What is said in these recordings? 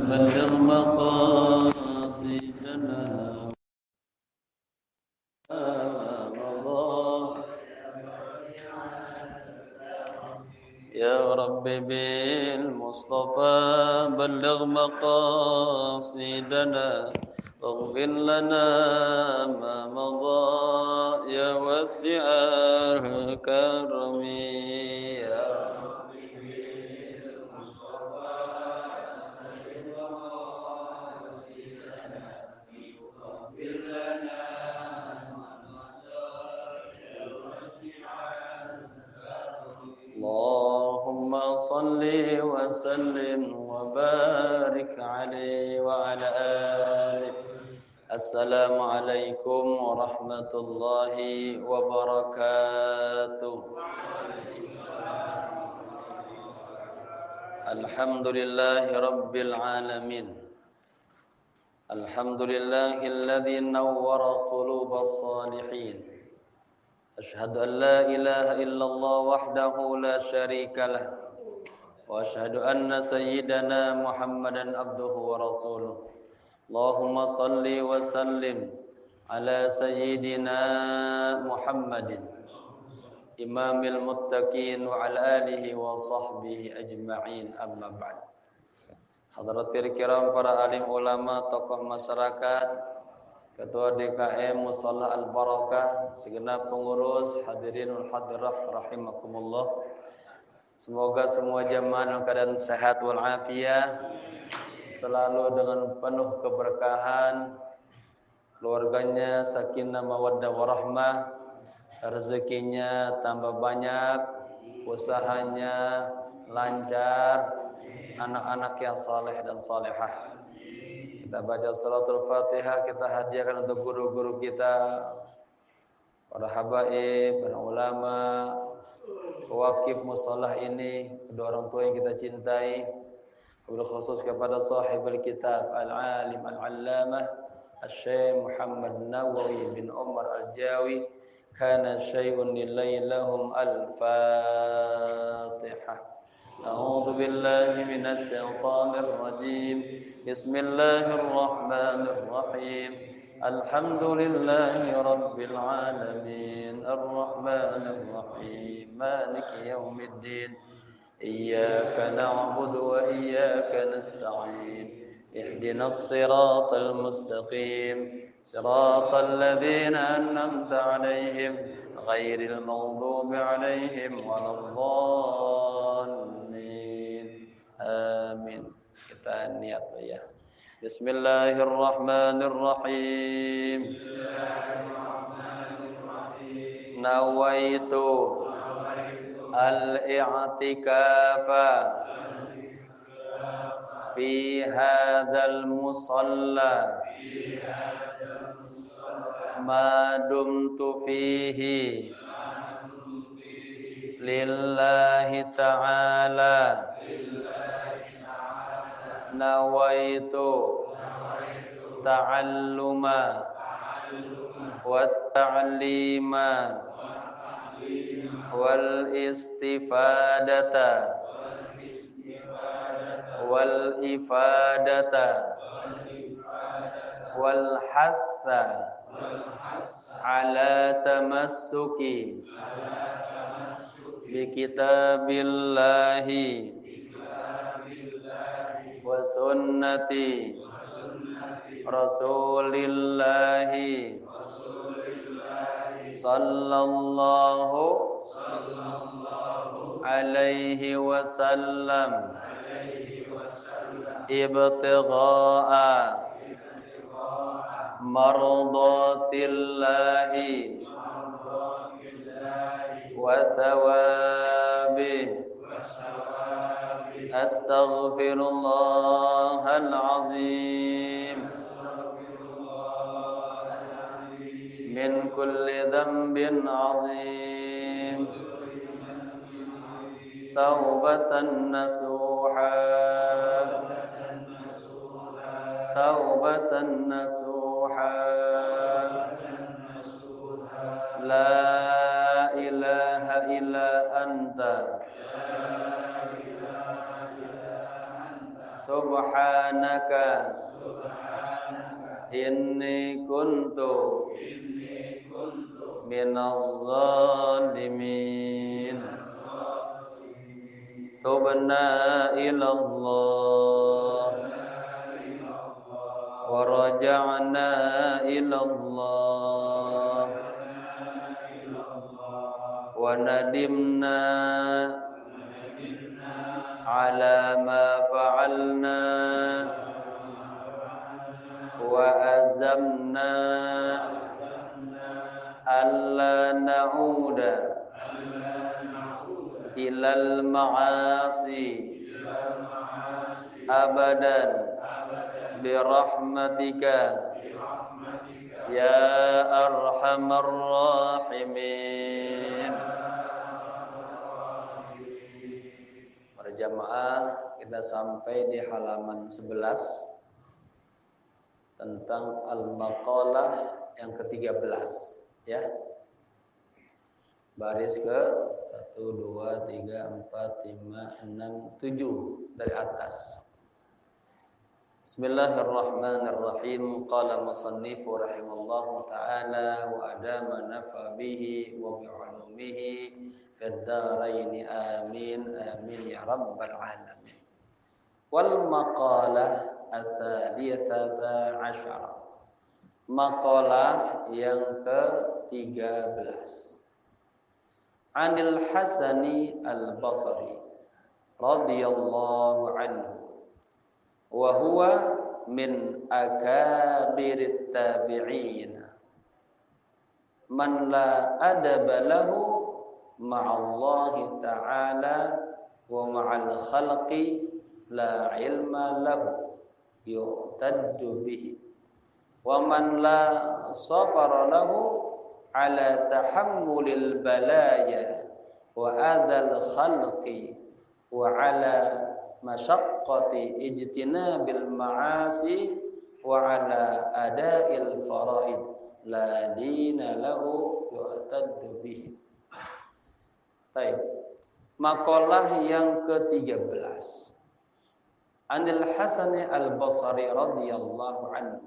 بلغ مقاصدنا مضى يا رب بالمصطفى بلغ مقاصدنا واغفر لنا ما مضى يا واسع الكرم يا اللهم صل وسلم وبارك عليه وعلى آله. السلام عليكم ورحمة الله وبركاته. الحمد لله رب العالمين. الحمد لله الذي نور قلوب الصالحين. أشهد أن لا إله إلا الله وحده لا شريك له وأشهد أن سيدنا محمدا عبده ورسوله. اللهم صل وسلم على سيدنا محمد إمام المتقين وعلى آله وصحبه أجمعين. أما بعد. Hadratil kiram, para alim ulama, tokoh masyarakat, Ketua DKM Musholla Al-Barakah, segenap pengurus, hadirinul hadirah rahimakumullah. Semoga semua jamaah dalam keadaan sehat walafiat, selalu dengan penuh keberkahan, keluarganya sakinah mawaddah warahmah, rezekinya tambah banyak, usahanya lancar, anak-anak yang saleh dan salehah. Kita baca suratul Fatihah, kita hadiahkan untuk guru-guru kita, para habaib, para ulama, pewakif musholah ini, kedua orang tua yang kita cintai, wabil khusus kepada sahibul kitab al-alim al-allamah Asy-Syaikh Muhammad Nawawi bin Umar Al-Jawi. Kana syai'un lillailahum al-Fatihah. A'udzu billahi minasy syaithanir rajim. Bismillahirrahmanirrahim. Alhamdulillahi rabbil alamin. Arrahmanir rahim. Maliki yaumiddin. Iyyaka na'budu wa iyyaka nasta'in. Ihdinas siratal mustaqim. Siratal ladzina an'amta 'alaihim ghairil maghdubi 'alaihim waladdallin. Amin. Kita niat ya. Bismillahirrahmanirrahim. Nawaitu al-i'tikafa fi hadzal musalla ma dumtu fihi lillahi ta'ala. Nawaitu ta'alluma wa ta'lima wal istifadata wal ifadata wal hatha ala tamassuki bi kitabillahi wa sunnati rasulillahi sallallahu alaihi wasallam ibtigha'a mardatillahi wa thawabihi. Astaghfirullahal azim min kulli dhanbin azim. Taubatan nasuha, taubatan nasuha. La ilaha illa anta Subhanaka inni kuntu minaz zalimin. Tubna ilallah wa raja'na ilallah wa nadimna ala ma fa'alna wa azamna alla na'uda ilal ma'asi abadan birahmatika ya arhamar rahimin. Berjamaah kita sampai di halaman 11 tentang al-maqalah yang ke-13 ya. Baris ke 1 2 3 4 5 6 7 dari atas. Bismillahirrahmanirrahim. Qala musannifu rahimallahu ta'ala wa adama nafa bihi wa bi'ulumihi fid dharain amin amin ya rabbal alamin. Wal maqalah ats-tsalitsata asyara. Maqalah yang ke-13. Anil Hasani al-Basri radhiyallahu anhu wa huwa min akabirit tabi'in man la adaba lahu ma'allahi ta'ala wa ma'al khalqi la ilma lahu yu'taddu bihi wa man la sabara lahu ala tahammulil balaya wa adzal khalqi wa ala masyaqqati ijtinabil ma'asi wa ala ada'il faraid la dina lahu yu'taddu bihi. Baik. Maqalah yang ke-13. Anil Hasan al-Basri radhiyallahu anhu.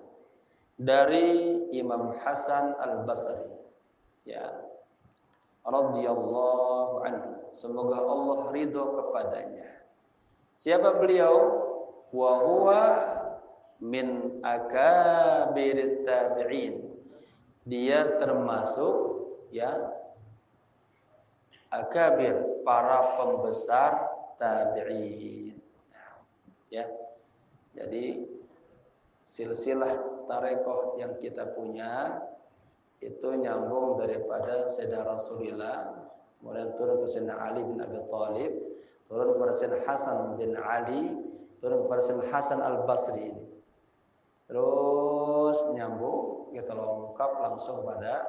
Dari Imam Hasan al-Basri. Ya. Radhiyallahu anhu. Semoga Allah ridho kepadanya. Siapa beliau? Wa huwa min akabirit tabi'in. Dia termasuk ya akabir, para pembesar tabi'in. Ya. Jadi silsilah tarekoh yang kita punya itu nyambung daripada Sayyidina Rasulullah, kemudian turun ke Sayyidina Ali bin Abi Thalib, turun kepada Sayyidina Hasan bin Ali, turun kepada Sayyidina Hasan al-Basri ini. Terus nyambung, kita lengkap langsung pada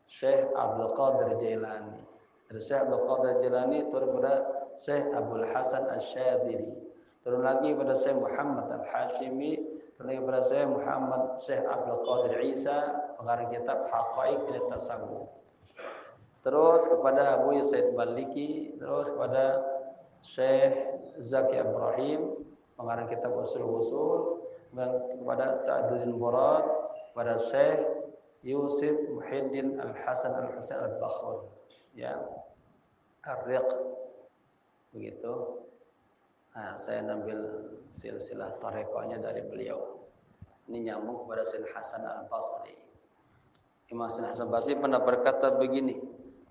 Syekh Abdul Qadir Jailani. Dari Syekh Abdul Qadir Jailani turun kepada Syekh Abdul Hasan Asy-Syadzili. Turun lagi pada Syekh Muhammad Al-Hashimi, turun lagi pada Syekh Muhammad Syekh Abdul Qadir Isa, pengarang kitab Haqaiq At-Tasawwuf. Terus kepada Abu Said Maliki, terus kepada Syekh Zaki Ibrahim, pengarang kitab Usul-Usul, dan kepada Sa'duddin Murad, kepada Syekh Yusuf Muhyiddin Al-Hasan Al-Husain Al-Bakhur. Ya. Ar-Riq. Begitu. Nah, saya ambil silsilah tarekohnya dari beliau. Ini nyambung kepada Sayyid Hasan Al-Basri. Imam Hasan Al-Basri pernah berkata begini,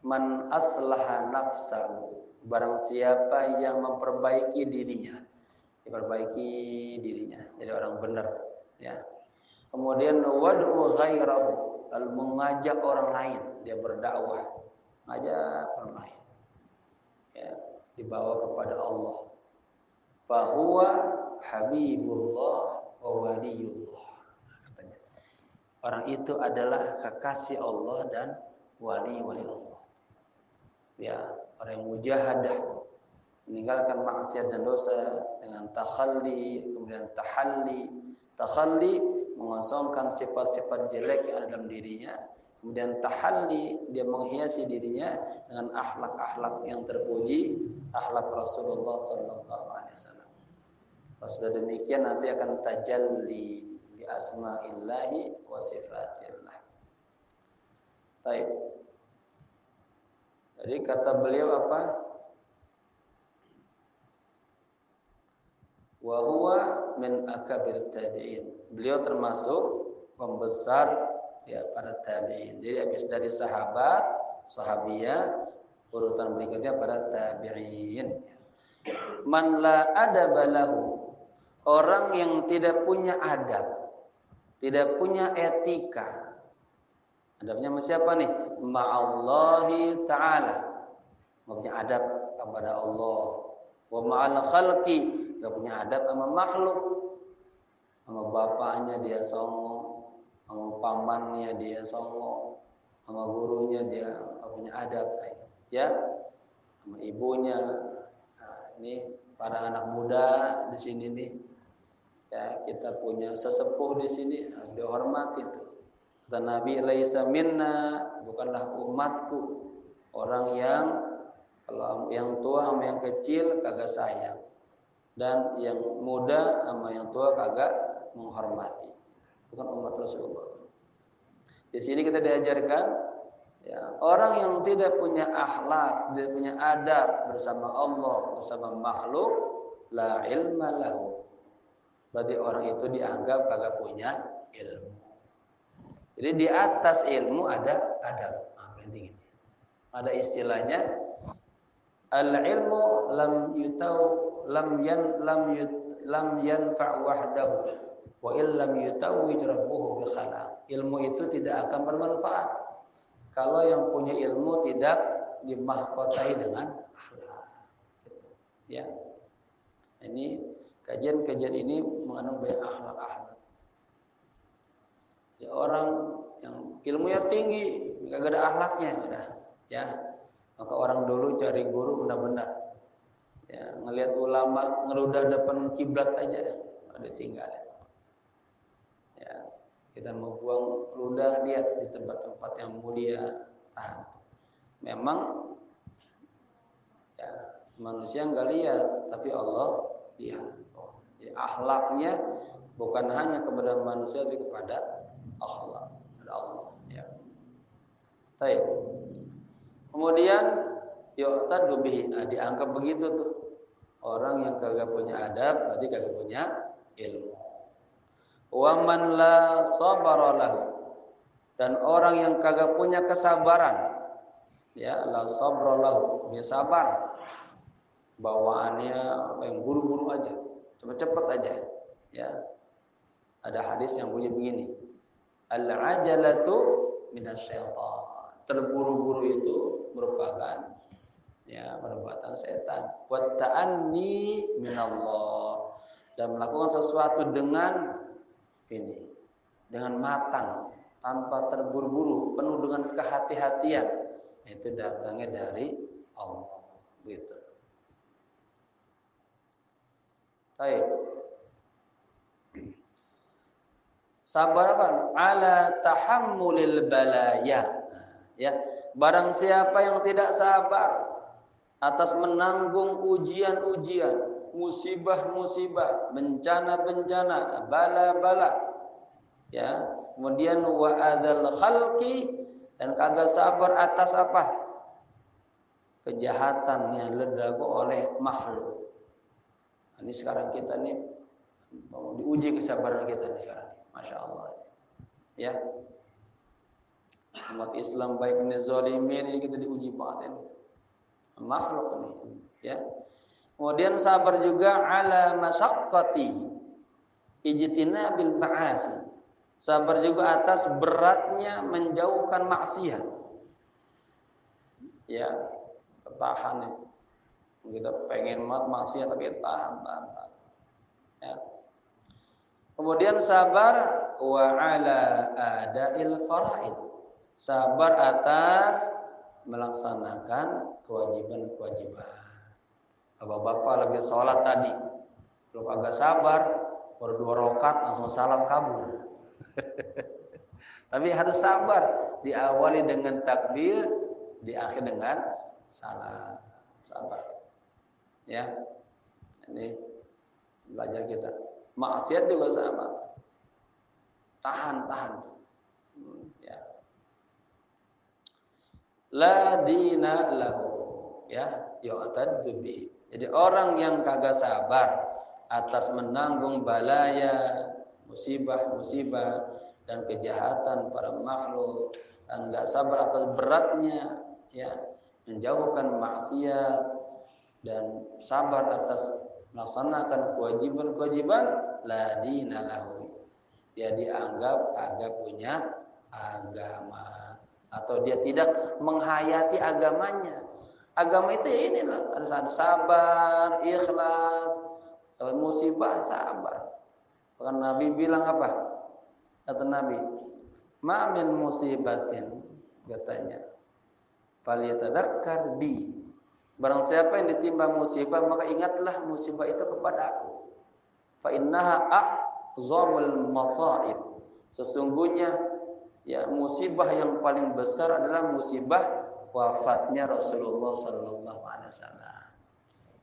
man aslaha nafsahu, barang siapa yang memperbaiki dirinya, diperbaiki dirinya, jadi orang benar, ya. Kemudian wad'u ghairahu, lalu mengajak orang lain, dia berdakwah, ngajak orang lain, ya, dibawa kepada Allah. Fahuwa habibullah wa waliyullah, katanya. Orang itu adalah kekasih Allah dan wali-wali Allah. Ya, orang yang mujahadah, meninggalkan maksiat dan dosa dengan takhalli, kemudian tahalli. Takhalli mengosongkan sifat-sifat jelek yang ada dalam dirinya, kemudian tahalli dia menghiasi dirinya dengan akhlak-akhlak yang terpuji, akhlak Rasulullah sallallahu alaihi wasallam. Pas sudah demikian nanti akan tajalli bi asma'illahi wa sifatillah. Baik. Jadi kata beliau apa? Wa huwa min akabir tabi'in. Beliau termasuk pembesar ya para tabi'in. Jadi habis dari sahabat, sahabiyah, urutan berikutnya para tabi'in. Man la adaba lahu. Orang yang tidak punya adab, tidak punya etika. Adabnya sama siapa nih? Ma'allahi ta'ala. Enggak punya adab kepada Allah. Wa ma'al khalqi, enggak punya adab sama makhluk. Sama bapaknya dia songong, sama pamannya dia songong, sama gurunya dia enggak punya adab, ya. Sama ibunya. Nah, ini para anak muda di sini nih. Ya, kita punya sesepuh di sini, dihormati tuh. Kata Nabi, laisa minna, bukanlah umatku. Orang yang kalau yang tua sama yang kecil kagak sayang, dan yang muda sama yang tua kagak menghormati. Bukan umat Rasulullah. Di sini kita diajarkan ya, orang yang tidak punya akhlak, tidak punya adab bersama Allah, bersama makhluk, la ilma lahu. Berarti orang itu dianggap kagak punya ilmu. Jadi di atas ilmu ada adab. Nah, penting ini. Ada istilahnya al-ilmu lam yanfa' wahdahu wa illam yutawwij rabbuhu bi khalaq. Ilmu itu tidak akan bermanfaat kalau yang punya ilmu tidak dimahkotai dengan akhlak. Ya. Ini kajian ini mengandung banyak akhlak-akhlak. Ya, orang yang ilmunya tinggi, enggak ada akhlaknya, udah, ya. Maka orang dulu cari guru benar-benar. Ya, ngelihat ulama ngeludah depan kiblat aja, ada tinggal. Ya, kita mau buang ludah, lihat di tempat-tempat yang mulia, tahan. Memang ya, manusia enggak lihat, tapi Allah lihat. Ya, akhlaknya bukan hanya kepada manusia, tapi kepada akhlak kepada Allah. Ya. Baik. Kemudian yu'tadu bihi, dianggap begitu tuh. Orang yang kagak punya adab berarti kagak punya ilmu. Wa man la sabara lahu, dan orang yang kagak punya kesabaran, ya, la sabra lahu, dia sabar. Bawaannya yang buru-buru aja, cepet-cepet aja, ya. Ada hadis yang bunyi begini. Al-ajalatu minasyaitan. Terburu-buru itu merupakan ya perbuatan setan. Wa ta'anni minallah, dan melakukan sesuatu dengan ini, dengan matang, tanpa terburu-buru, penuh dengan kehati-hatian, itu datangnya dari Allah. Gitu. Baik. Sabar apa? Ala tahammulil balaya. Ya, barang siapa yang tidak sabar atas menanggung ujian-ujian, musibah-musibah, bencana-bencana, bala-bala, ya, kemudian wa adzal khalqi, dan kagak sabar atas apa? Kejahatan yang dilakukan oleh makhluk. Ini sekarang kita nih mau diuji kesabaran kita nih sekarang. Masya Allah. Ya. Umat Islam baik ini zalimin, ini kita diuji banget ini. Makhluk ini, ya. Kemudian sabar juga ala masyaqqati ijtinabil ma'asi. Sabar juga atas beratnya menjauhkan maksiat. Ya, ketahan nih. Kita pengen maksiat tapi tahan. Ya. Kemudian sabar wa ala adail faraid. Sabar atas melaksanakan kewajiban-kewajiban. Bapak-bapak lagi sholat tadi, belum agak sabar, baru 2 rakaat langsung salam kabur. Tapi harus sabar, diawali dengan takbir, diakhir dengan salam. Sabar. Ya. Ini belajar kita. Maksiat juga sama. Tahan. Ya. La dina lahu, ya, yu'taddu bihi. Jadi orang yang kagak sabar atas menanggung balaya, musibah dan kejahatan para makhluk, dan enggak sabar atas beratnya, ya, menjauhkan maksiat dan sabar atas melaksanakan kewajiban-kewajiban, la dina lahu. Dia dianggap kagak punya agama, atau dia tidak menghayati agamanya. Agama itu ya inilah, harus ada sabar, ikhlas, musibah sabar. Bahkan Nabi bilang apa? Kata Nabi, ma min musibatin, katanya, falyatadzakkar bi. Barang siapa yang ditimpa musibah, maka ingatlah musibah itu kepada aku. Fa innaha a'zamul masaib. Sesungguhnya ya musibah yang paling besar adalah musibah wafatnya Rasulullah sallallahu alaihi wasallam.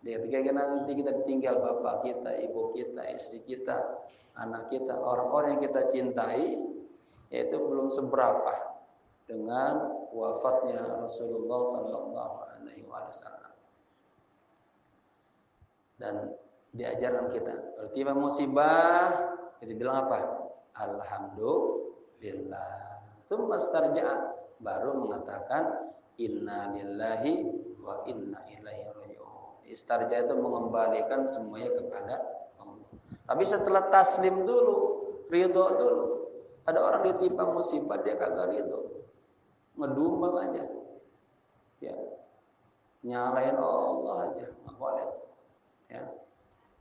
Ketika nanti kita ditinggal bapak kita, ibu kita, istri kita, anak kita, orang-orang yang kita cintai, yaitu belum seberapa dengan wafatnya Rasulullah sallallahu alaihi wasallam. Dan diajarkan kita, kalau tiba musibah, kita bilang apa? Alhamdulillah. Tsumma istarja'a, baru mengatakan inna lillahi wa inna ilaihi raji'un. Istarja itu mengembalikan semuanya kepada Allah. Tapi setelah taslim dulu, ridho dulu. Ada orang ditimpa musibah dia kagak ridho, ngedumel aja, ya, nyalain Allah aja, nggak boleh, ya.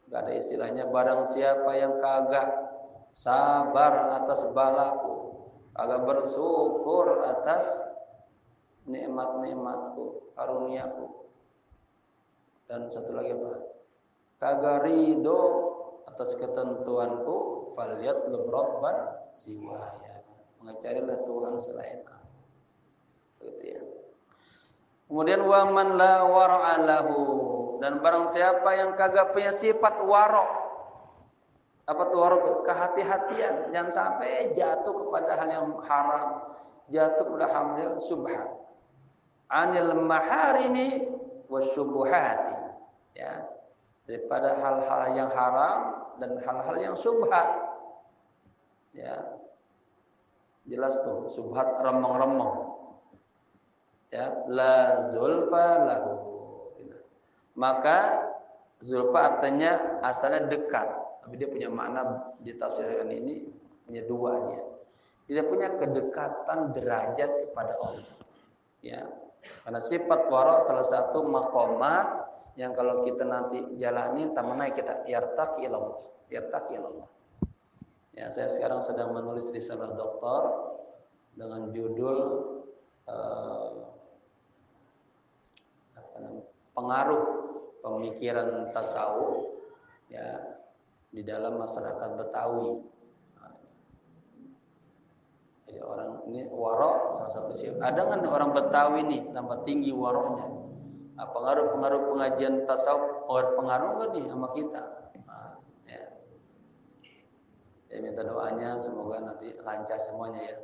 Nggak ada istilahnya barang siapa yang kagak sabar atas balaku, kagak bersyukur atas nikmat-nikmatku, karuniaku, dan satu lagi apa? Kagak ridho atas ketentuanku, falyatlub rabban siwaya. Mencarilah Tuhan selain aku. Gitu ya. Kemudian wa man la wara'alahu, dan barang siapa yang kagak punya sifat wara'. Apa tuh wara' itu? Kehati-hatian, jangan sampai jatuh kepada hal yang haram, jatuh kepada hal yang subhat. Anil maharimi wasyubuhati, ya, daripada hal-hal yang haram dan hal-hal yang subhat, ya, jelas tuh subhat remeng-remeng, ya, la zulfa lahu. Maka zulfa artinya asalnya dekat, tapi dia punya makna ditafsirkan ini punya dua dia. Dia punya kedekatan derajat kepada Allah, ya. Karena sifat wara' salah satu maqamat yang kalau kita nanti jalani tamanai kita yartaqi ilallah, yartaqi ilallah. Ya, saya sekarang sedang menulis risalah doktor dengan judul pengaruh pemikiran tasawuf, ya, di dalam masyarakat Betawi. Jadi orang ini waro salah satu sifat. Ada kan orang Betawi nih tambah tinggi waronya. Nah, pengaruh pengajian tasawuf pengaruh nggak nih sama kita? Nah, ya. Saya minta doanya semoga nanti lancar semuanya ya.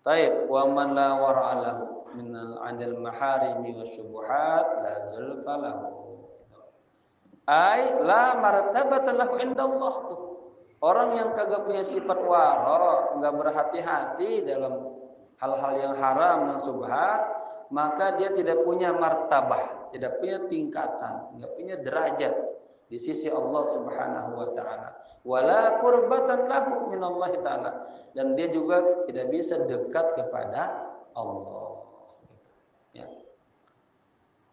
Taib wa man la wara'alahu min al-'anil maharimi wasyubuhat la zulfa lahu. Ai la martabatan lahu indallah tuh. Orang yang kagak punya sifat wara', enggak berhati-hati dalam hal-hal yang haram dan subhat, maka dia tidak punya martabah, tidak punya tingkatan, enggak punya derajat di sisi Allah Subhanahu wa taala. Wala qurbatan lahu minallahi taala, dan dia juga tidak bisa dekat kepada Allah. Ya.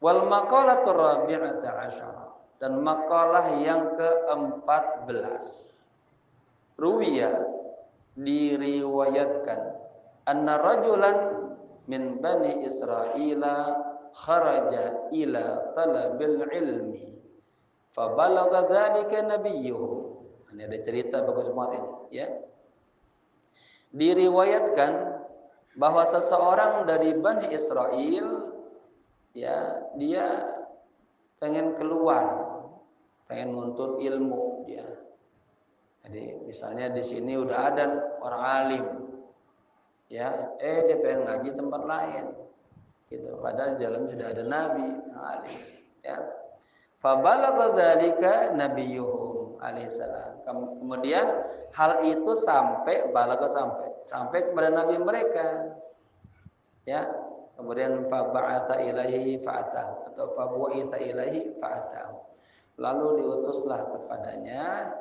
Wal maqalatur rabi'ata asyara, dan makalah yang ke-14. Ruwiya, diriwayatkan, anna rajulan min bani Israila kharaja ila talabil ilmi fa balagha dzalika nabiyyuhu. Ini ada cerita bagus banget ini, ya. Diriwayatkan bahwa seseorang dari Bani Israel, ya, dia pengen keluar pengen nuntut ilmu dia. Jadi misalnya di sini udah ada orang alim, ya, dia pengen ngaji tempat lain, gitu. Padahal di dalam sudah ada nabi yang alim, ya. Fabalagha dzalika nabiyuhum alaihissalam. Kemudian hal itu sampai kepada nabi mereka, ya. Kemudian fab'atsa ilaihi fa'atahu atau fabu'itsa ilaihi fa'atahu. Lalu diutuslah kepadanya,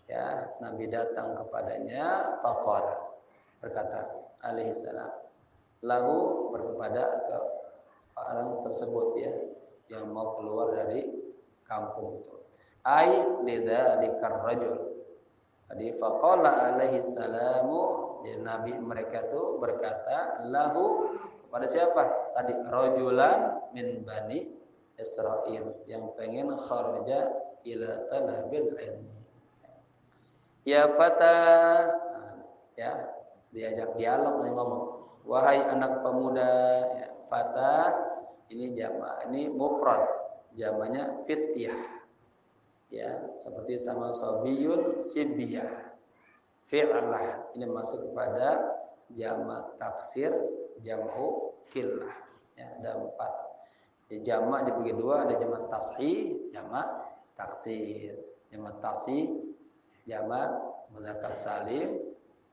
ya, nabi datang kepadanya, faqala, berkata alaihissalam, lahu, kepada ke orang tersebut, ya, yang mau keluar dari kampung itu. Ai lidzalikar rajul. Jadi faqala alaihissalamu, ya, nabi mereka itu berkata lahu, kepada siapa? Tadi rajulan min bani Israil yang pengen kharaja ila talabil ilmi. Ya fata, ya, diajak dialog nih ngomong. Wahai anak pemuda, ya, fata ini jamak, ini mufrad, jamaknya fityah. Ya, seperti sama sabiyun sibyah. Fi'lah ini masuk kepada jamak taksir, jam'u killah. Ya, ada 4. Ya, jamak dibagi 2, ada jamak tashih, jamak taksir. Jamak tashih, jamak mudzakkar salim,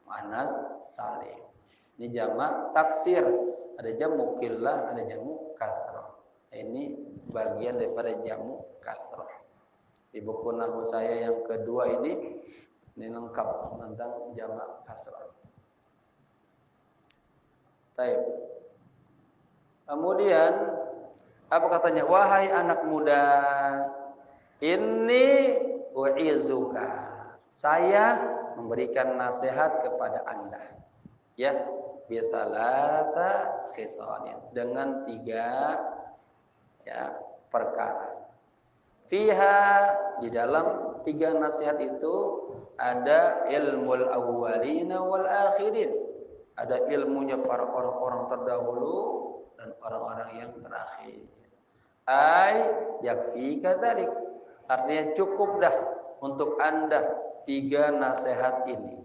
muannas salim. Ini jamak taksir, ada jamu killah, ada jamu kasrah. Ini bagian daripada jamu kasrah. Di buku nahwu saya yang kedua ini lengkap tentang jamak kasrah. Baik. Kemudian apa katanya? Wahai anak muda, inni u'izuka. Saya memberikan nasihat kepada Anda. Ya, bisalasa khisalin, dengan 3, ya, perkara. Fiha, di dalam 3 nasihat itu ada ilmul awwalina wal akhirin. Ada ilmunya para orang-orang terdahulu dan orang-orang yang terakhir. Ai yakfika dzalik. Artinya cukup dah untuk Anda 3 nasihat ini.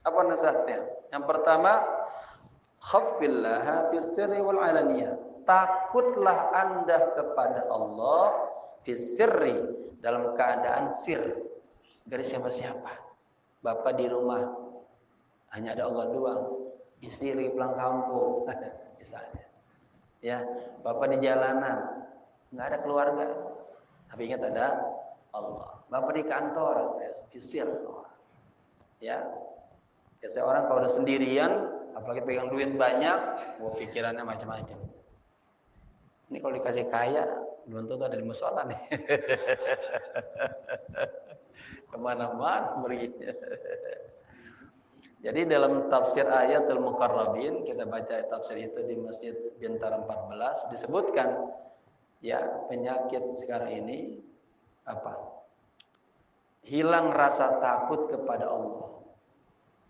Apa nasihatnya? Yang pertama, khaffillaha fis sirri wal alaniyah. Takutlah Anda kepada Allah fis sirri, dalam keadaan sir. Dari siapa-siapa. Bapak di rumah hanya ada Allah doang. Istri lagi pulang kampung misalnya. Ya, bapak di jalanan enggak ada keluarga. Tapi ingat ada Allah. Bapak di kantor, fis sir. Ya. Biasanya orang kalau udah sendirian, apalagi pegang duit banyak, pikirannya macam-macam. Ini kalau dikasih kaya, belum tentu ada di musola nih. Kemana-mana perginya. Jadi dalam tafsir Ayatul Muqarrabin, kita baca tafsir itu di Masjid Bintara 14, disebutkan, ya, penyakit sekarang ini apa? Hilang rasa takut kepada Allah.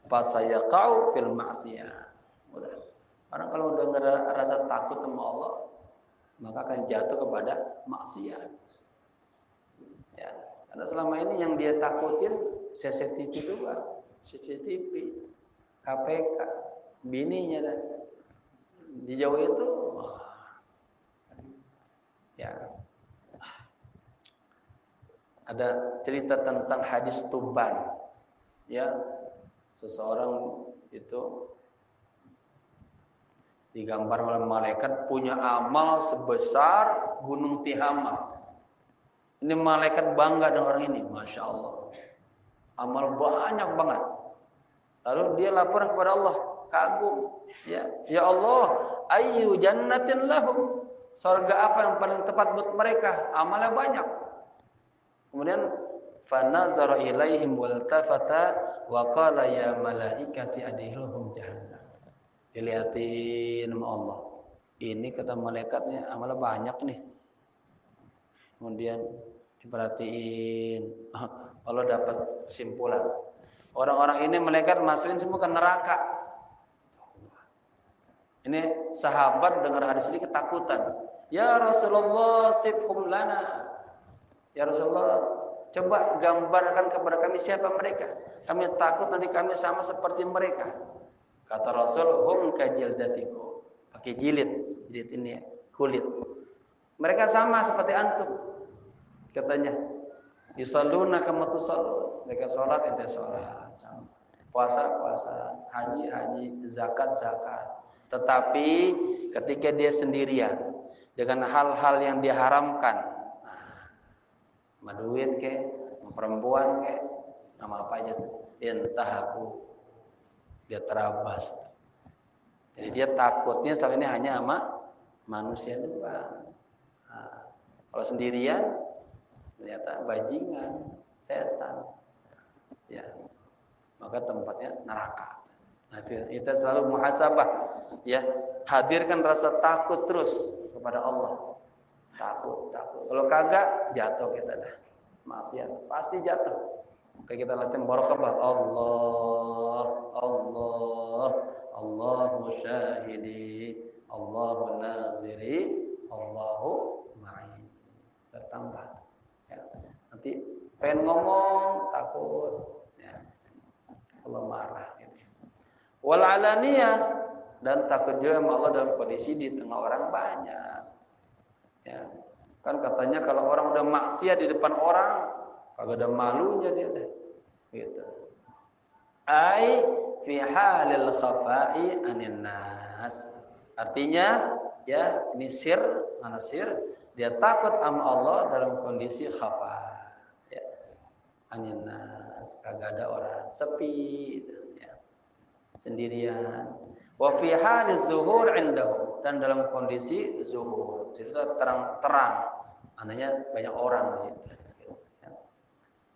Fasayaqau fil ma'siyah. Orang kalau udah enggak ada rasa takut sama Allah, maka akan jatuh kepada maksiat. Ya, karena selama ini yang dia takutin CCTV doang, CCTV, KPK, bininya dan di Jawa itu, ya, ada cerita tentang hadis Tuban, ya, seseorang itu digambar oleh malaikat punya amal sebesar gunung Tihamah. Ini malaikat bangga dengan orang ini, masya Allah, amal banyak banget. Lalu dia lapor kepada Allah, kagum, ya Allah, ayyu jannatin lahum, surga apa yang paling tepat buat mereka, amalnya banyak. Kemudian fanazara ilaihim waltafata wa qala ya malaikati adkhilhum jahannam. Dilihatin sama Allah. Ini kata malaikatnya amalnya banyak nih. Kemudian diperhatiin, Allah dapat kesimpulan. Orang-orang ini malaikat masukin semua ke neraka. Ini sahabat dengar hadis ini ketakutan. Ya Rasulullah sifhum lana. Ya Rasulullah, Coba gambarkan kepada kami siapa mereka. Kami takut nanti kami sama seperti mereka. Kata Rasul, hum kajildatikum. Pakai jilid ini ya, kulit. Mereka sama seperti antum. Katanya, yusalluna kama tusallun. Mereka salat ente salat. Puasa, haji, zakat. Tetapi ketika dia sendirian dengan hal-hal yang diharamkan, maduit ke, perempuan ke, nama apa aja tuh, intahaku, dia terabas. Jadi dia takutnya selama ini hanya sama manusia doang. Nah, kalau sendirian ternyata bajingan, setan. Ya. Maka tempatnya neraka. Nah, kita selalu muhasabah, ya, hadirkan rasa takut terus kepada Allah. Takut. Kalau kagak jatuh kita dah. Maksiat pasti jatuh. Kayak kita latihan muraqabah, Allahu syahidi, Allahu naziri, Allahu ma'i. Bertambah. Ya. Nanti pengen ngomong takut. Allah marah gitu. Wal alaniyah, dan takut juga sama Allah dalam kondisi di tengah orang banyak. Ya. Kan katanya kalau orang udah maksiat di depan orang, kagak ada malunya dia deh. Gitu. Ai fi halil khafa'i anin nas. Artinya ya, ini sir, dia takut sama Allah dalam kondisi khafa. Ya. Anin nas. Kagak ada orang, sepi gitu, ya. Sendirian. Wa fi haliz zuhur indahu, dan dalam kondisi zuhur, itu terang-terang, maknanya banyak orang di situ. Ya.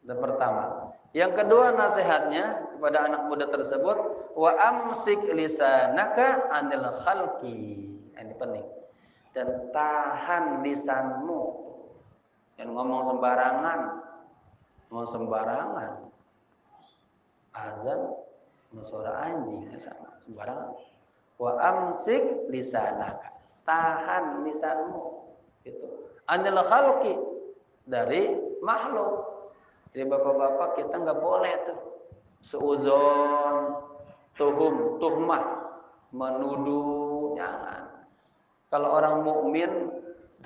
Yang pertama. Yang kedua nasihatnya kepada anak muda tersebut, wa amsik lisanaka anil khalqi. Ini penting. Dan tahan lisanmu. Jangan ngomong sembarangan. Azan suara anjing sama sembarangan. Wa amsik lisanaka, tahan lisanmu gitu. Anil khalqi, dari makhluk. Jadi bapak-bapak kita nggak boleh tuh seuzon, tuhmah, menuduh, jangan. Kalau orang mukmin,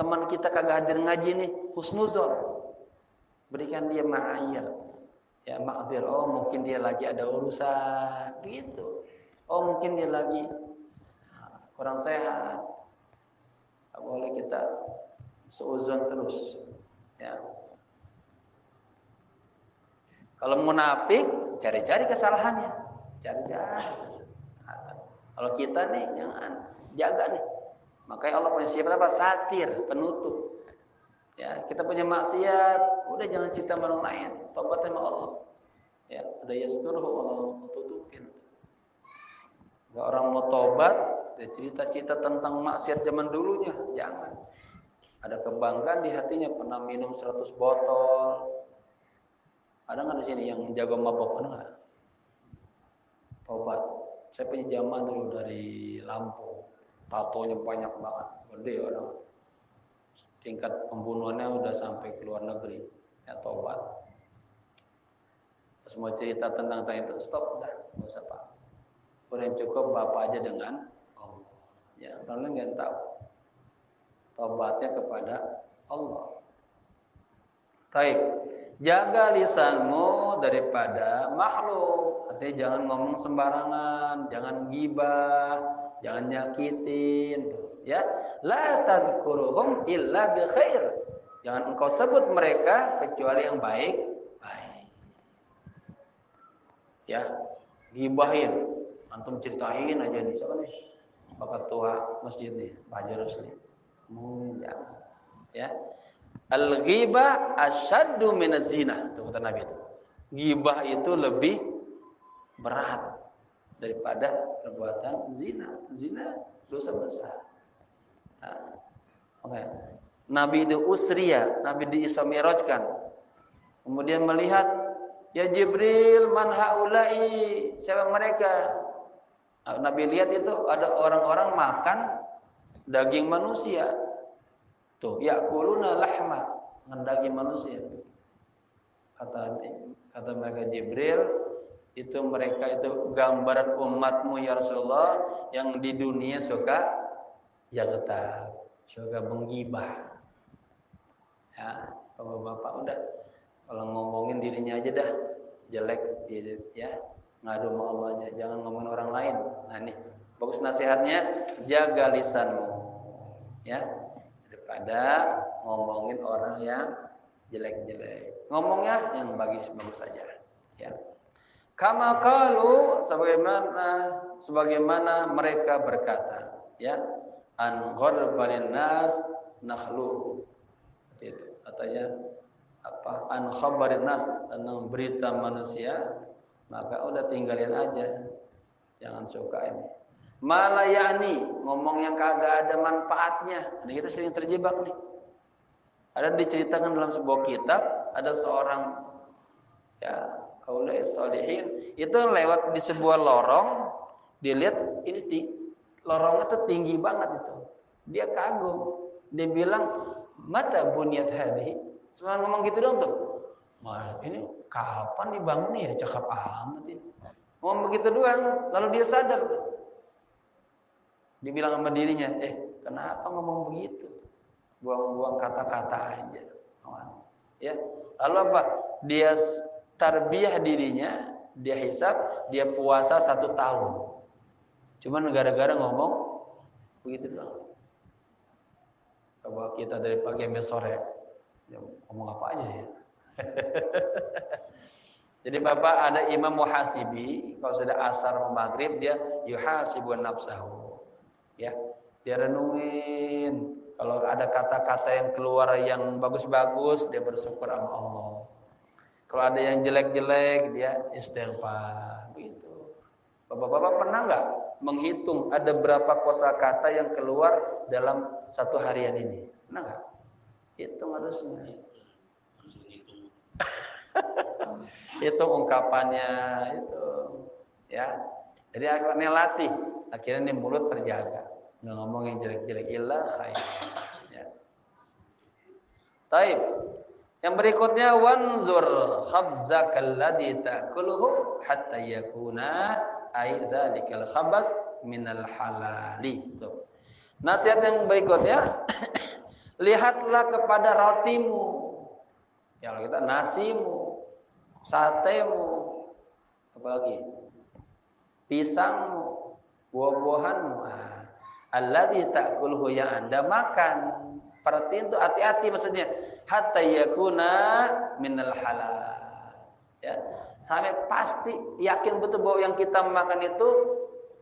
teman kita kagak hadir ngaji nih, husnuzon, berikan dia ma'ayir. Ya makdir, oh mungkin dia lagi ada urusan gitu. Oh mungkin dia lagi kurang sehat. Gak boleh kita seuzon terus. Ya. Kalau munafik, cari-cari kesalahannya. Cari-cari. Kalau kita nih jangan, jaga nih. Makanya Allah punya sifat apa? Satir, penutup. Ya, kita punya maksiat, udah jangan cerita sama orang lain, tobat sama Allah. Ya, ada yasturhu, Allah mau tutupin. Enggak orang mau tobat, dia cerita-cerita tentang maksiat zaman dulunya, jangan. Ada kebanggaan di hatinya, pernah minum 100 botol. Ada nggak di sini yang jago mabok? Ada nggak? Tobat. Saya punya zaman dulu dari Lampung, tatonya banyak banget, gede orang. Tingkat pembunuhannya udah sampai ke luar negeri. Ya tobat. Semua cerita tentang itu stop, udah nggak usah pak. Udah cukup bapak aja dengan Allah. Ya, kalian nggak tahu. Tobatnya kepada Allah. Baik, jaga lisanmu daripada makhluk. Artinya jangan ngomong sembarangan, jangan gibah, jangan nyakitin. Ya, la tadhkuruhum illa bi khair. Jangan engkau sebut mereka kecuali yang baik-baik. Ya, gibahin. Antum ceritain aja nih, siapa nih? Bapak tua masjid nih, Pak Haji Rusli. Jangan. Ya. Al-ghibah asyaddu minaz zina, itu kata Nabi itu. Ghibah itu lebih berat daripada perbuatan zina. Zina dosa besar. Nah, okay. Nabi di Usriya, Nabi di Isra Mi'rajkan. Kemudian melihat, ya Jibril, man haula'i, siapa mereka? Nabi lihat itu ada orang-orang makan daging manusia. Tuh, yakuluna lahma, daging manusia. Kata kata mereka Jibril, itu mereka itu gambaran umatmu ya Rasulullah yang di dunia suka yaghtab, suka menggibah. Ya, bapak-bapak udah kalau ngomongin dirinya aja dah jelek ya, ngadu sama Allah aja, jangan ngomongin orang lain. Nah nih, bagus nasihatnya, jaga lisanmu ya, daripada ngomongin orang yang jelek-jelek. Ngomongnya yang bagus-bagus saja ya. Kama qalu, sebagaimana mereka berkata ya, an gharbalin nas nakhlu. Itu katanya apa, an khabarin nas, tentang berita manusia, maka udah tinggalin aja, jangan suka ini malah yakni ngomong yang kagak ada manfaatnya. Nah, kita sering terjebak nih. Ada diceritakan dalam sebuah kitab, ada seorang ya auliya sholihin itu lewat di sebuah lorong, dilihat ini lorongnya tuh tinggi banget itu, dia kagum, dia bilang mata bunyat hadhi, cuma ngomong gitu dong tuh. Wah, ini kapan dibangun ya, cakep amat ini. Ngomong begitu doang, lalu dia sadar. Dibilang sama dirinya, kenapa ngomong begitu? Buang-buang kata-kata aja. Ya. Lalu apa? Dia tarbiyah dirinya, dia hisab, dia puasa 1 tahun. Cuman gara-gara ngomong begitu doang. Coba kita dari pagi sampai sore, ya, ngomong apa aja ya. Jadi Bapak ada imam muhasibi, kalau sudah asar maghrib dia yuhasibun nafsahu. Ya, dia renungin kalau ada kata-kata yang keluar yang bagus-bagus, dia bersyukur sama Allah. Kalau ada yang jelek-jelek, dia istighfar. Begitu. Bapak-bapak pernah nggak menghitung ada berapa kosakata yang keluar dalam 1 harian ini? Pernah nggak? Hitung harusnya. Itu ungkapannya itu ya. Jadi akhirnya latih, akhirnya nih mulut terjaga, nggak ngomong yang jelek-jelek, illa khair ya. Taib. Yang berikutnya wanzur khabzakal ladzi ta'kuluhu hatta yakuna aidzalikal khabas minal halali. Tuh. Nasihat yang berikutnya lihatlah kepada rotimu. Ya kita nasimu, satemu, apalagi pisangmu, buah-buahanmu. Alladzi ta'kuluhu, yang Anda makan. Perhatiin itu, hati-hati maksudnya. Hatta yakuna minal halal. Ya, sampai pasti yakin betul bahwa yang kita makan itu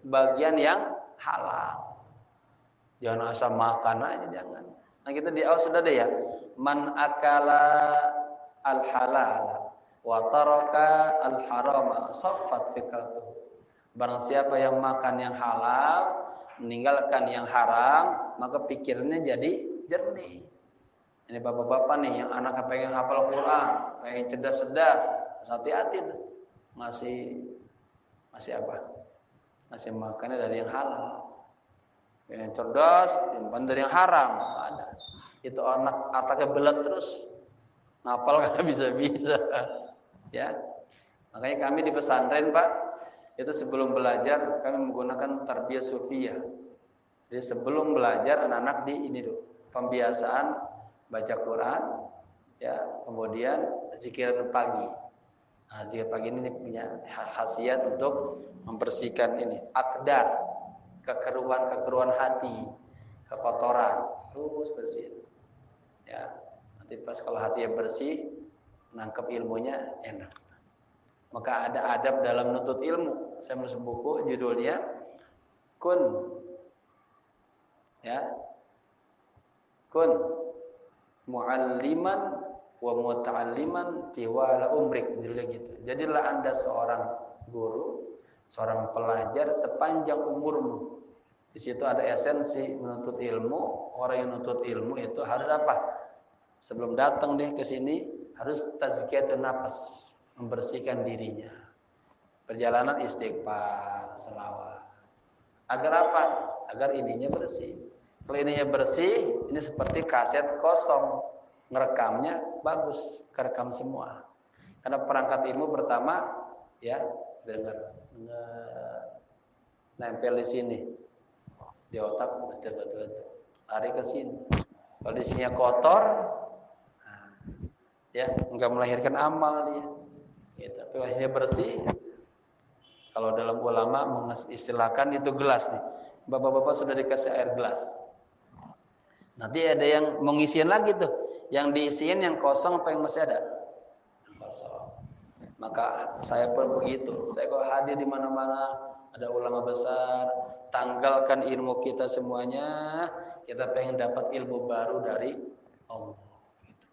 bagian yang halal. Jangan asal makan aja, jangan. Nah kita di awal sudah deh ya. Man akala al halal wa taraka al harama saffat fikratuhu. Barang siapa yang makan yang halal, meninggalkan yang haram, maka pikirannya jadi jernih. Ini bapak-bapak nih yang anaknya pengen hafal Quran, pengen cerdas-cerdas, hati-hati tuh. Masih apa? Masih makannya dari yang halal. Yang cerdas, yang dari yang haram, ada. Itu anak otaknya belat terus, ngapal nggak bisa-bisa, ya. Makanya kami di pesantren Pak, itu sebelum belajar kami menggunakan tarbiyah sufiyah. Jadi sebelum belajar anak-anak di ini dulu, pembiasaan baca Quran, ya, kemudian zikiran pagi. Nah, zikir pagi ini punya khasiat untuk membersihkan ini akdar, kekeruhan hati, kekotoran, terus bersih. Ya, nanti pas kalau hatinya bersih, nangkep ilmunya enak. Maka ada adab dalam nuntut ilmu. Saya menulis buku judulnya Kun, ya, Kun mu'alliman wa muta'alliman tiwala umrik, judulnya gitu. Jadilah Anda seorang guru, seorang pelajar sepanjang umurmu. Di situ ada esensi menuntut ilmu. Orang yang menuntut ilmu itu harus apa? Sebelum datang deh ke sini harus tazkiyatun nafas, membersihkan dirinya. Perjalanan istighfar, selawat. Agar apa? Agar ininya bersih. Kalau ininya bersih, ini seperti kaset kosong, ngerekamnya bagus, kerekam semua. Karena perangkat ilmu pertama ya dengar, nempel di sini di otak betul-betul lari ke sini. Kalau di sini kotor, ya enggak melahirkan amal dia. Gitu. Tapi kalau dia bersih, kalau dalam ulama mengistilahkan itu gelas nih. Bapak-bapak sudah dikasih air gelas. Nanti ada yang mengisiin lagi tuh. Yang diisiin yang kosong apa yang masih ada? Yang kosong. Maka saya pun begitu. Saya kalau hadir di mana-mana ada ulama besar, tanggalkan ilmu kita semuanya. Kita pengen dapat ilmu baru dari Allah. Gitu.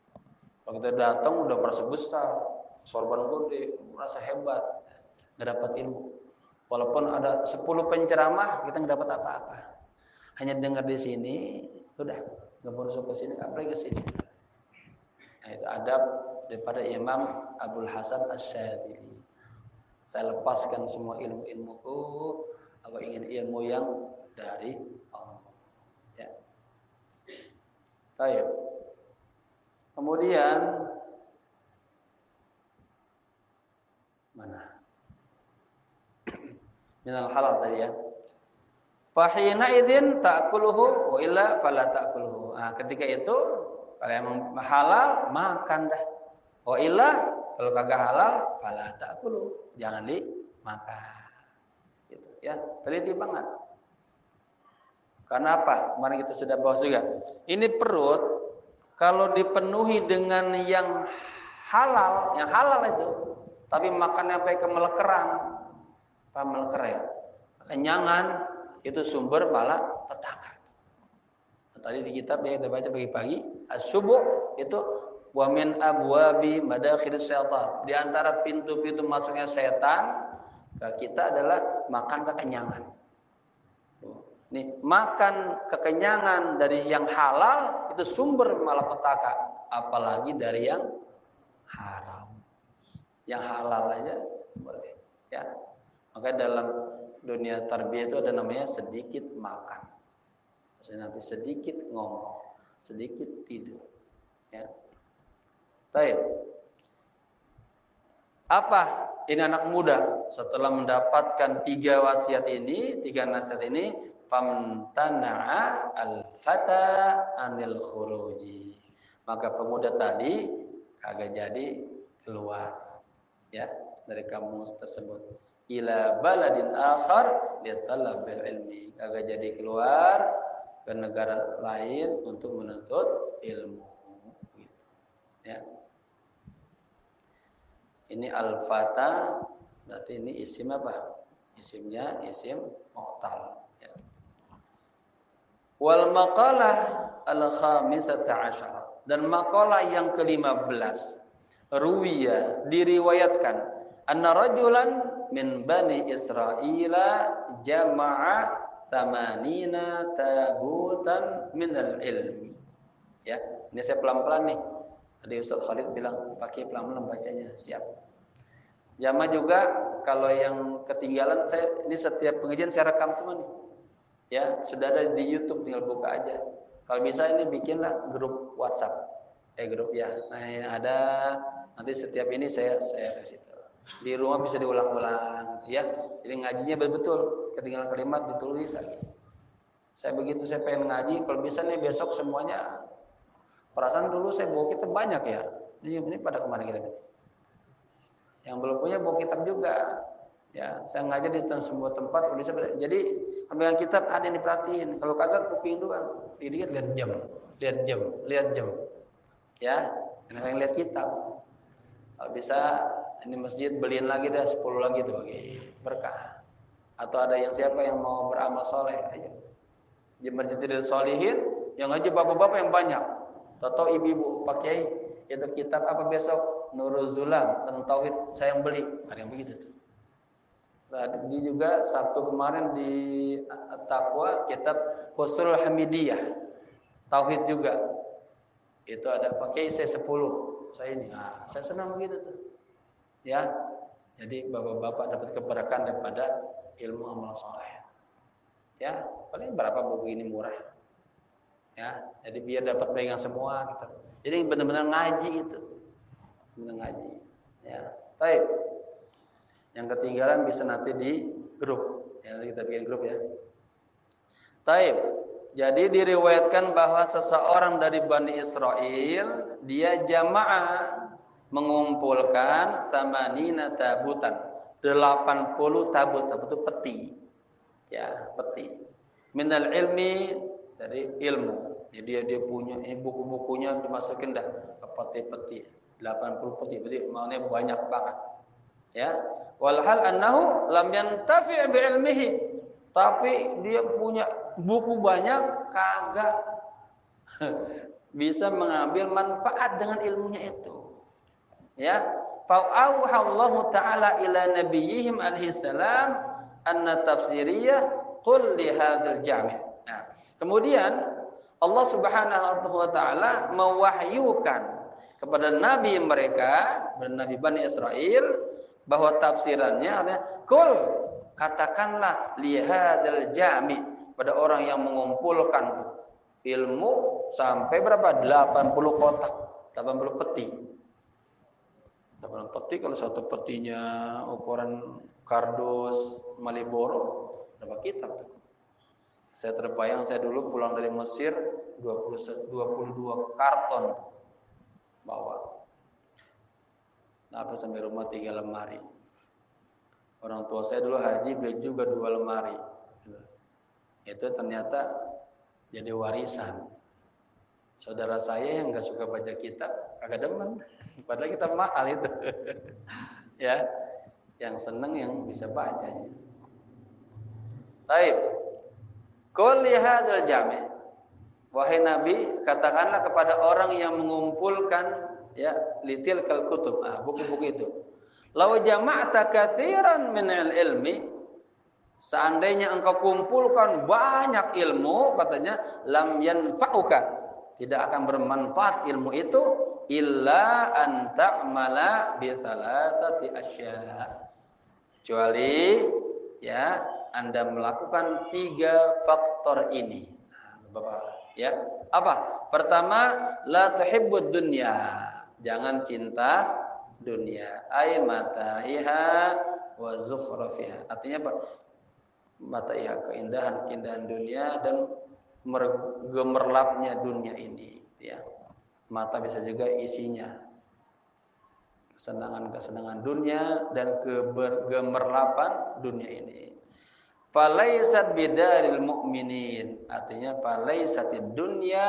Kalau kita datang udah merasa besar, sorban gede, merasa hebat, nggak dapat ilmu. Walaupun ada 10 penceramah, kita nggak dapat apa-apa. Hanya dengar di sini, udah nggak masuk ke sini, apalagi ke sini. Nah, itu adab daripada Imam Abdul Hasan Asy-Syadzili. Saya lepaskan semua ilmu-ilmuku, aku ingin ilmu yang dari Allah. Ya. Baik. Kemudian mana? Minal halal tadi ya. Fahina idzin ta'kuluhu wa illa fala ta'kuluhu. Nah, ketika itu kalau yang halal makan dah. Wa illa kalau kagak halal fala ta'kuluhu. Jangan dimakan. Gitu ya. Teliti banget. Karena apa? Kemarin kita sudah bahas juga. Ini perut kalau dipenuhi dengan yang halal itu, tapi makannya sampai ke melekeran. Paham meleker ya? Kenyangan itu sumber malapetaka. Tadi di kitab yang kita baca pagi-pagi, as-subuh itu wa min abwabi madakhilis syaitan. Di antara pintu-pintu masuknya setan ke kita adalah makan kekenyangan. Nih, makan kekenyangan dari yang halal itu sumber malapetaka, apalagi dari yang haram. Yang halal aja boleh, ya. Maka dalam dunia tarbiyah itu ada namanya sedikit makan. Maksudnya nanti sedikit ngomong, sedikit tidur. Ya. Baik. Apa ini anak muda setelah mendapatkan 3 wasiat ini, 3 nasihat ini, famtana'a al-fata anil khuruji. Maka pemuda tadi kagak jadi keluar ya dari kampung tersebut. Ila baladin akhar litalabil ilmi. Kagak jadi keluar ke negara lain untuk menuntut ilmu. Ya. Ini al-fata berarti ini isim apa? Isimnya isim mu'tal. Ya. Wal maqalah al-khamisata asyara. Dan maqalah yang ke-15. Ruwiya diriwayatkan anna rajulan min bani Israila jama'a thamanina tabutan minal ilmi. Ya, ini saya pelan-pelan nih. Tadi Ustaz Khalid bilang pakai pelan-pelan bacanya, siap. Jamaah juga kalau yang ketinggalan ini setiap pengajian saya rekam semua nih. Ya, sudah ada di YouTube, tinggal buka aja. Kalau bisa ini bikinlah grup WhatsApp. Grup ya. Nah, ada nanti setiap ini saya kasih tahu. Di rumah bisa diulang-ulang ya. Jadi ngajinya betul-betul ketinggalan kalimat ditulis lagi. Saya begitu saya pengen ngaji, kalau bisa nih besok semuanya. Perasaan dulu saya bawa kitab banyak ya. Ini pada kemana kita? Yang belum punya bawa kitab juga. Ya, saya ngajar di semua tempat kalau bisa. Jadi ambil kitab ada yang diperhatiin. Kalau kagak kuping doang. Lihat jam. Ya, yang lihat kitab. Kalau bisa ini masjid beliin lagi dah 10 lagi tuh bagi berkah. Atau ada yang siapa yang mau beramal soleh aja. Di Masjidil Sholihin yang aja bapak-bapak yang banyak. Atau ibu-ibu pakai itu kitab apa besok Nurul Zulam tentang tauhid saya yang beli. Ada yang begitu tuh. Tadi juga Sabtu kemarin di Taqwa kitab Husnul Hamidiyah. Tauhid juga. Itu ada pakai saya 10. Saya ini. Nah, saya senang begitu tuh. Ya. Jadi bapak-bapak dapat keberkahan daripada ilmu amal soleh. Ya, paling berapa buku ini murah. Ya, jadi biar dapat pegang semua gitu. Jadi benar-benar ngaji itu. Benar ngaji. Ya. Baik. Yang ketinggalan bisa nanti di grup. Ya, kita bikin grup ya. Taib. Jadi diriwayatkan bahwa seseorang dari Bani Israel dia jamaah mengumpulkan samanina tabutan, 80 tabut. Tabut itu peti. Ya, peti. Minal ilmi, dari ilmu. Jadi dia punya ini buku-bukunya dimasukin dah ke peti-peti. 80 peti. Berarti maknanya banyak banget. Ya. Walhal annahu lam yantafi' bi ilmihi. Tapi dia punya buku banyak kagak bisa mengambil manfaat dengan ilmunya itu. Ya, fa'auhallahu ta'ala ila nabiyihim alaihi salam anna tafsiriyah qul li hadzal jami'. Nah, kemudian Allah Subhanahu wa taala mewahyukan kepada nabi mereka, Nabi Bani Israel, bahwa tafsirannya adalah qul, katakanlah li hadzal jami', pada orang yang mengumpulkan ilmu sampai berapa? 80 kotak, 80 peti. 80 peti, kalau satu petinya ukuran kardus Maliboro, berapa kitab tuh? Saya terbayang saya dulu pulang dari Mesir 22 karton bawa. Nah, sampai rumah 3 lemari. Orang tua saya dulu haji beli juga 2 lemari. Itu ternyata jadi warisan. Saudara saya yang nggak suka baca kitab, agak demen. Padahal kitab mahal itu. Ya, yang seneng yang bisa bacanya. Baik. Qul li hadzal jami'. Wahai Nabi, katakanlah kepada orang yang mengumpulkan ya litilkal kutub, buku-buku itu. Law jama'ta katsiran min al-ilmi, seandainya engkau kumpulkan banyak ilmu, katanya lam yanfa'uka, tidak akan bermanfaat ilmu itu illa an ta'mala bi salasati asya, kecuali ya Anda melakukan 3 faktor ini. Bapak, ya. Apa? Pertama, la tuhibbud dunya, jangan cinta dunia, ay mataiha wa zukhrafiha. Artinya apa? Mataiha, keindahan dunia dan gemerlapnya dunia ini, ya. Mata bisa juga isinya kesenangan dunia dan kegemerlapan dunia ini. Falaisat bidaril mu'minin, artinya falaisatid dunya.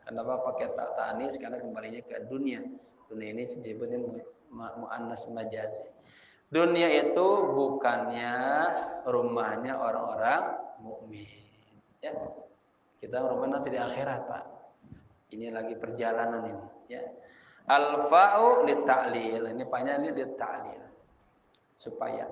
Kenapa pakai ta'anis? Karena kembalinya ke dunia. Dunia ini disebutnya muannas majazi. Dunia itu bukannya rumahnya orang-orang mukmin. Ya. Kita rumahnya nanti di akhirat, Pak. Ini lagi perjalanan ini, ya. Al-fa'u lit-ta'lil. Ini paknya ini lit-ta'lil. Supaya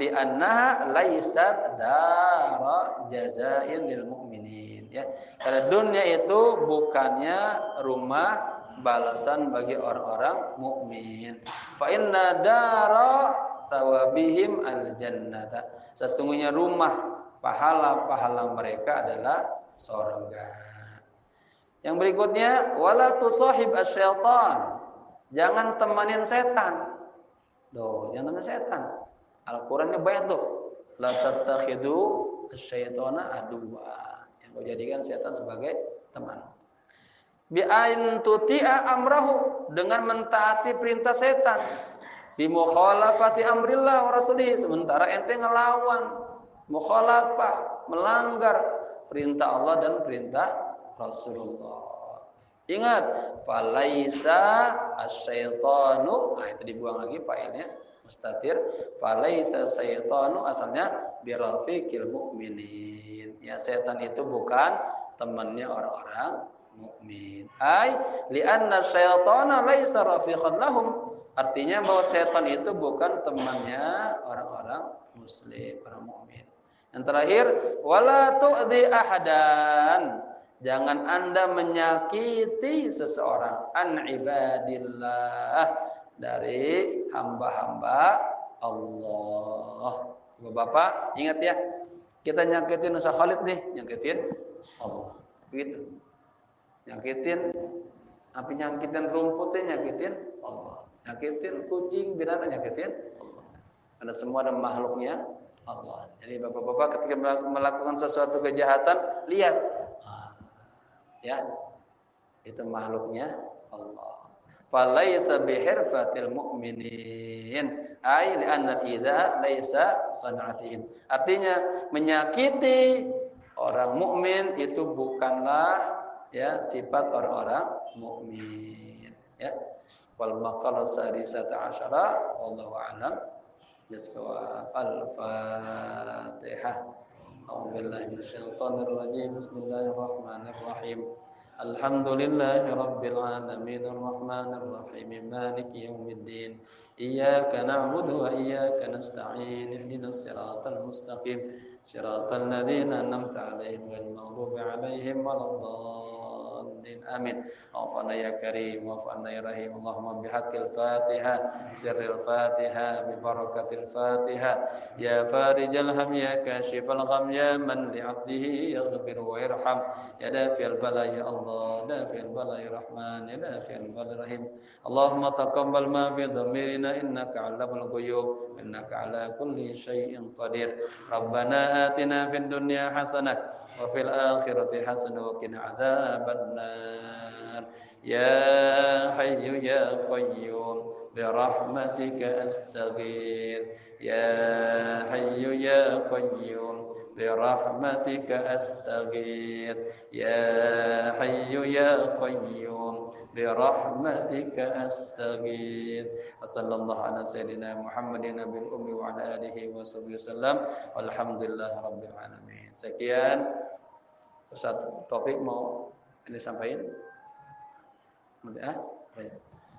li annaha laisat dara jazaa'il lil mu'minin, ya. Karena dunia itu bukannya rumah balasan bagi orang-orang mukmin. Fa inna dara thawabihim al jannata, sesungguhnya rumah pahala-pahala mereka adalah surga. Yang berikutnya, wala tusahib asyaitan, jangan temanin setan. Tuh, jangan temanin setan. Al-Qur'annya banyak tuh. La tattakhidu asyaitana aduwa. Yang kau jadikan setan sebagai teman. Bi ain tuti'a amrahu, dengan mentaati perintah setan. Bi mukhalafati amrillah wa rasulih, sementara ente ngelawan, mukhalafah, melanggar perintah Allah dan perintah Rasulullah. Ingat, falaisa asyaitanu, itu dibuang lagi failnya mustatir. Falaisa syaitanu asalnya birafiqil mu'minin. Ya, setan itu bukan temannya orang-orang mukmin. Li'anna syaitana laisa rafiqan lahum. Artinya bahwa setan itu bukan temannya orang-orang muslim, orang mukmin. Yang terakhir, wala tu'dhi ahadan, jangan Anda menyakiti seseorang, an ibadillah, dari hamba-hamba Allah. Bapak, ingat ya, kita nyakitin Ustaz Khalid nih, nyakitin Allah. Begitu. Nyakitin rumputnya, nyakitin Allah. Nyakitin kucing, binatang nyakitin Allah. Karena semua ada makhluknya Allah. Jadi bapak-bapak ketika melakukan sesuatu kejahatan, lihat. Ya, itu makhluknya Allah. Falaysa bihirfatil mu'minin ay li'anna al-idza laysa sanatihim. Artinya menyakiti orang mukmin itu bukanlah ya sifat orang-orang mukmin ya. Wal maqal sadisata asyara wallahu a'lam bissawab. Al-Fatihah. A'udzu billahi minasyaitonir rajim. Bismillahirrahmanirrahim. الحمد لله رب العالمين الرحمن الرحيم مالك يوم الدين إياك نعبد وإياك نستعين اهدنا الصراط المستقيم صراط الذين أنعمت عليهم غير المغضوب عليهم ولا الضالين آمين اغفر لنا يا كريم واغفر لنا يا رحيم اللهم بحق الفاتحة سر الفاتحة ببركة الفاتحة يا فارج الهم يا كاشف الغم يا من لعبده يغفر ويرحم يا دافع البلاء يا الله دافع البلاء يا رحمن يا دافع البلاء رحيم اللهم تقبل ما في ضميرنا إنك علام الغيوب إنك على كل شيء قدير ربنا آتنا في الدنيا حسنة وفي الآخرة حسنة وقنا عذاب النار يا حي يا قيوم برحمتك أستغيث يا حي يا قيوم برحمتك أستغيث يا حي يا قيوم برحمتك أستغيث وصلى الله على سيدنا محمد نبي الأمي وعلى آله وصحبه وسلم والحمد لله رب العالمين. Sekian Ustaz Taufik mau ini sampaikan.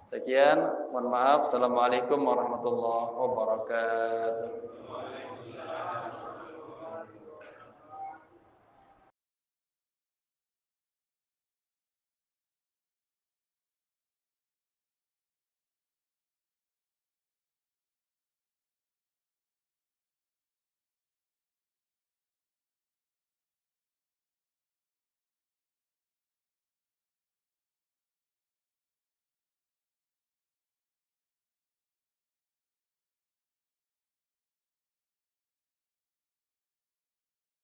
Sekian, mohon maaf. Assalamualaikum warahmatullahi wabarakatuh.